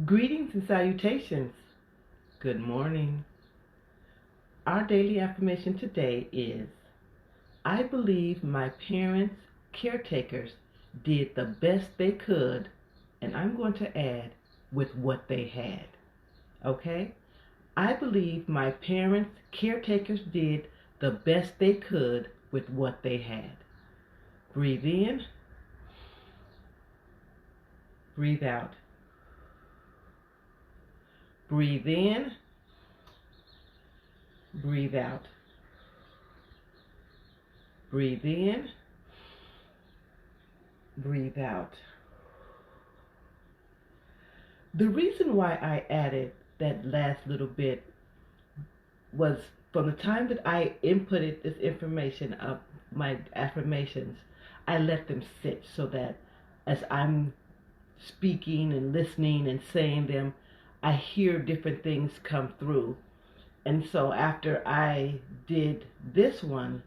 Greetings and salutations. Good morning. Our daily affirmation today is I believe my parents, caretakers, did the best they could, and I'm going to add with what they had. Okay? I believe my parents, caretakers did the best they could with what they had. Breathe in, breathe out. Breathe in, breathe out. Breathe in, breathe out. The reason why I added that last little bit was from the time that I inputted this information of my affirmations, I let them sit so that as I'm speaking and listening and saying them, I hear different things come through. And so after I did this one,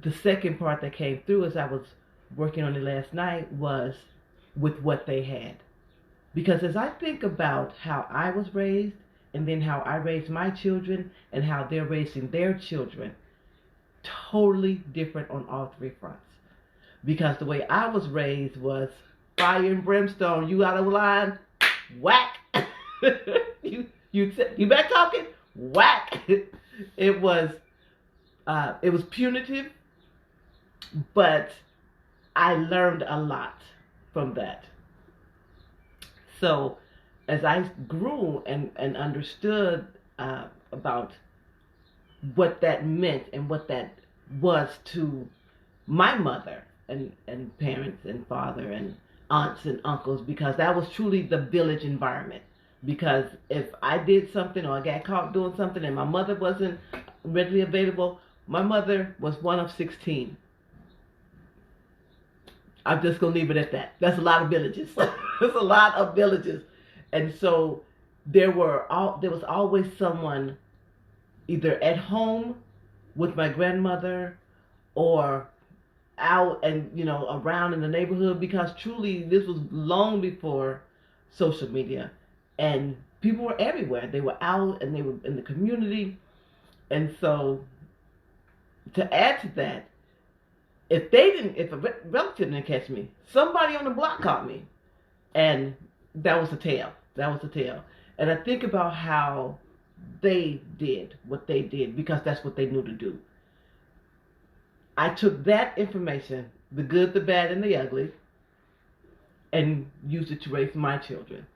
the second part that came through as I was working on it last night was with what they had. Because as I think about how I was raised and then how I raised my children and how they're raising their children, totally different on all three fronts. Because the way I was raised was fire and brimstone. You out of line, whack. you back talking, whack. It was punitive, but I learned a lot from that. So as I grew and understood about what that meant and what that was to my mother and parents and father and aunts and uncles, because that was truly the village environment. Because if I did something or I got caught doing something and my mother wasn't readily available, my mother was one of 16. I'm just gonna leave it at that. That's a lot of villages. There's a lot of villages, and so there was always someone either at home with my grandmother or out and around in the neighborhood, because truly this was long before social media, and people were everywhere. They were out and they were in the community, and so to add to that, if a relative didn't catch me, somebody on the block caught me, and that was the tale. That was the tale. And I think about how they did what they did because that's what they knew to do. I took that information, the good, the bad, and the ugly, and used it to raise my children.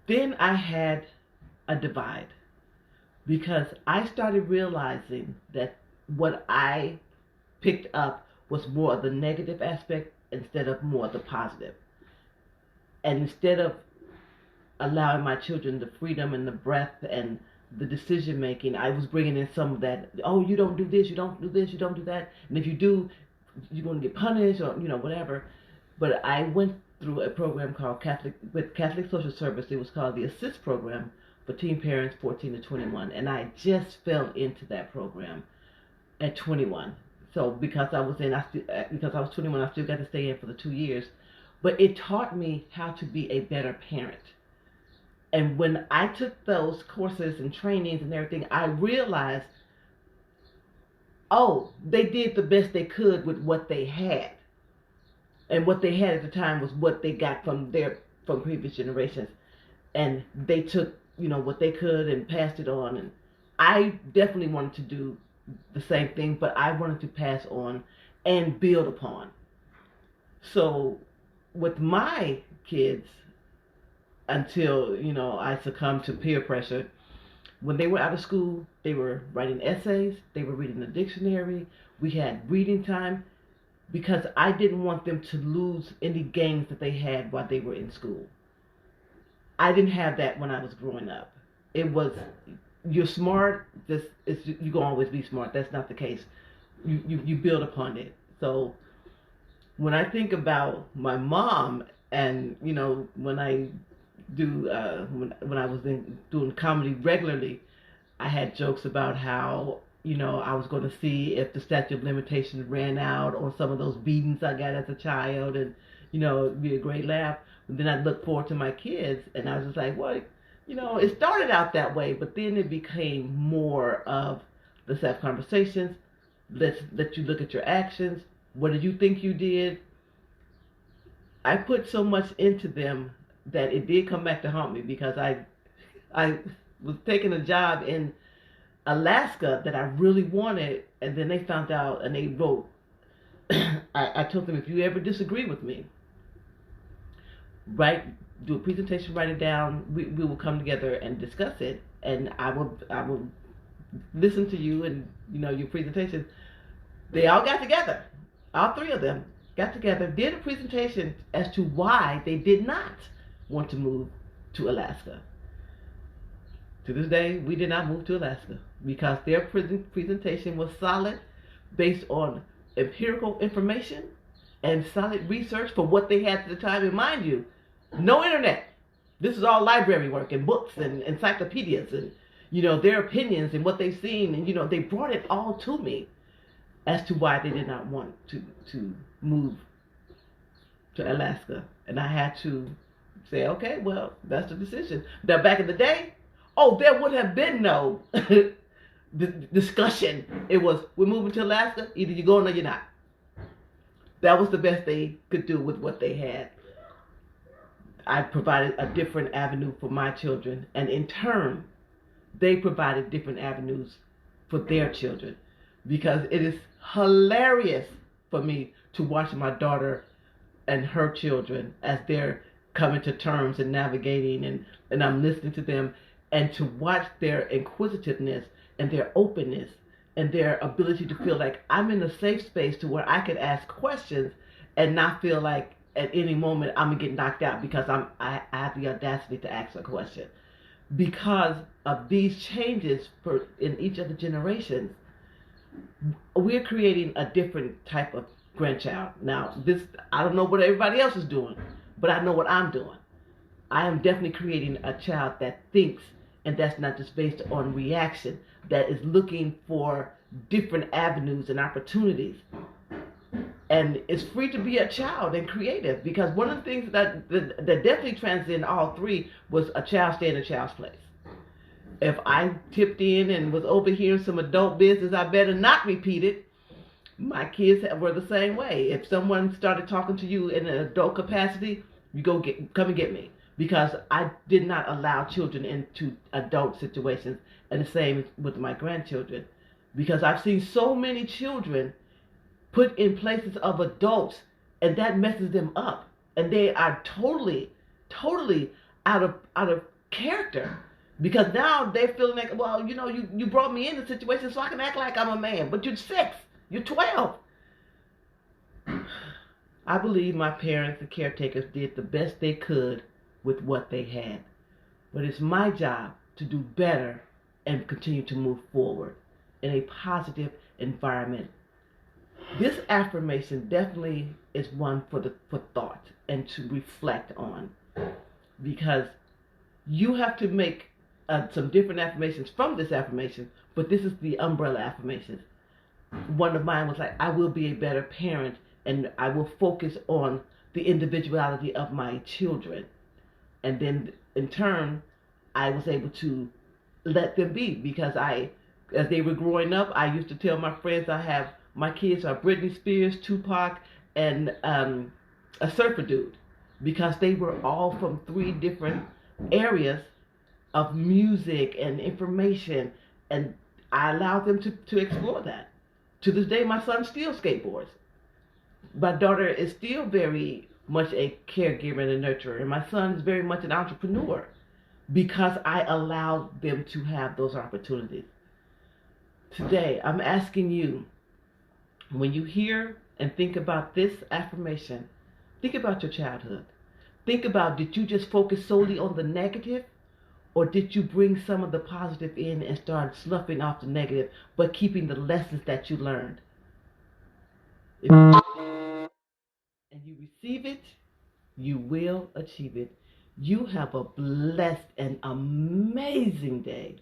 Then I had a divide because I started realizing that what I picked up was more of the negative aspect instead of more of the positive. And instead of allowing my children the freedom and the breath and the decision making, I was bringing in some of that. Oh, you don't do this, you don't do this, you don't do that, and if you do, you're going to get punished or whatever. But I went through a program called Catholic Social Service. It was called the Assist Program for teen parents 14 to 21, and I just fell into that program at 21. So because I was 21, I still got to stay in for the 2 years. But it taught me how to be a better parent. And when I took those courses and trainings and everything, I realized, oh, they did the best they could with what they had. And what they had at the time was what they got from previous generations. And they took, what they could and passed it on. And I definitely wanted to do the same thing, but I wanted to pass on and build upon. So with my kids, until I succumbed to peer pressure, when they were out of school, they were writing essays, they were reading the dictionary, we had reading time, because I didn't want them to lose any gains that they had while they were in school. I didn't have that when I was growing up. It was, you're smart, you're going to always be smart. That's not the case. You build upon it. So when I think about my mom, and when I do when I was doing comedy regularly, I had jokes about how I was going to see if the statute of limitations ran out on some of those beatings I got as a child, and it'd be a great laugh. But then I'd look forward to my kids, and I was just like, well, it started out that way, but then it became more of the self conversations. Let's let you look at your actions. What did you think you did? I put so much into them that it did come back to haunt me, because I was taking a job in Alaska that I really wanted, and then they found out and they wrote. I told them, if you ever disagree with me, do a presentation, write it down. We will come together and discuss it, and I will listen to you and your presentation. They all got together, all three of them got together, did a presentation as to why they did not want to move to Alaska. To this day, we did not move to Alaska because their presentation was solid, based on empirical information and solid research for what they had at the time. And mind you, no internet. This is all library work and books and encyclopedias and their opinions and what they've seen, and they brought it all to me as to why they did not want to move to Alaska. And I had to say, okay, well, that's the decision. Now, back in the day, there would have been no discussion. It was, we're moving to Alaska, either you're going or you're not. That was the best they could do with what they had. I provided a different avenue for my children, and in turn, they provided different avenues for their children, because it is hilarious for me to watch my daughter and her children as they're coming to terms and navigating, and I'm listening to them, and to watch their inquisitiveness and their openness and their ability to feel like I'm in a safe space to where I could ask questions and not feel like at any moment I'm gonna get knocked out because I have the audacity to ask a question. Because of these changes in each of the generations, we're creating a different type of grandchild. Now, I don't know what everybody else is doing, but I know what I'm doing. I am definitely creating a child that thinks, and that's not just based on reaction, that is looking for different avenues and opportunities. And it's free to be a child and creative, because one of the things that definitely transcend all three was a child stay in a child's place. If I tipped in and was overhearing some adult business, I better not repeat it. My kids were the same way. If someone started talking to you in an adult capacity, you come and get me. Because I did not allow children into adult situations, and the same with my grandchildren. Because I've seen so many children put in places of adults, and that messes them up, and they are totally out of character, because now they're feeling like, well, you brought me in the situation so I can act like I'm a man, but you're 6, you're 12. I believe my parents, the caretakers, did the best they could with what they had, but it's my job to do better and continue to move forward in a positive environment. This affirmation definitely is one for thought and to reflect on, because you have to make some different affirmations from this affirmation, but this is the umbrella affirmations. One of mine was like, I will be a better parent, and I will focus on the individuality of my children. And then in turn, I was able to let them be, because as they were growing up, I used to tell my friends my kids are Britney Spears, Tupac, and a surfer dude, because they were all from 3 different areas of music and information, and I allowed them to explore that. To this day, my son still skateboards. My daughter is still very much a caregiver and a nurturer, and my son is very much an entrepreneur, because I allowed them to have those opportunities. Today, I'm asking you, when you hear and think about this affirmation, think about your childhood. Think about, did you just focus solely on the negative, or did you bring some of the positive in and start sloughing off the negative, but keeping the lessons that you learned? If you and you receive it, you will achieve it. You have a blessed and amazing day.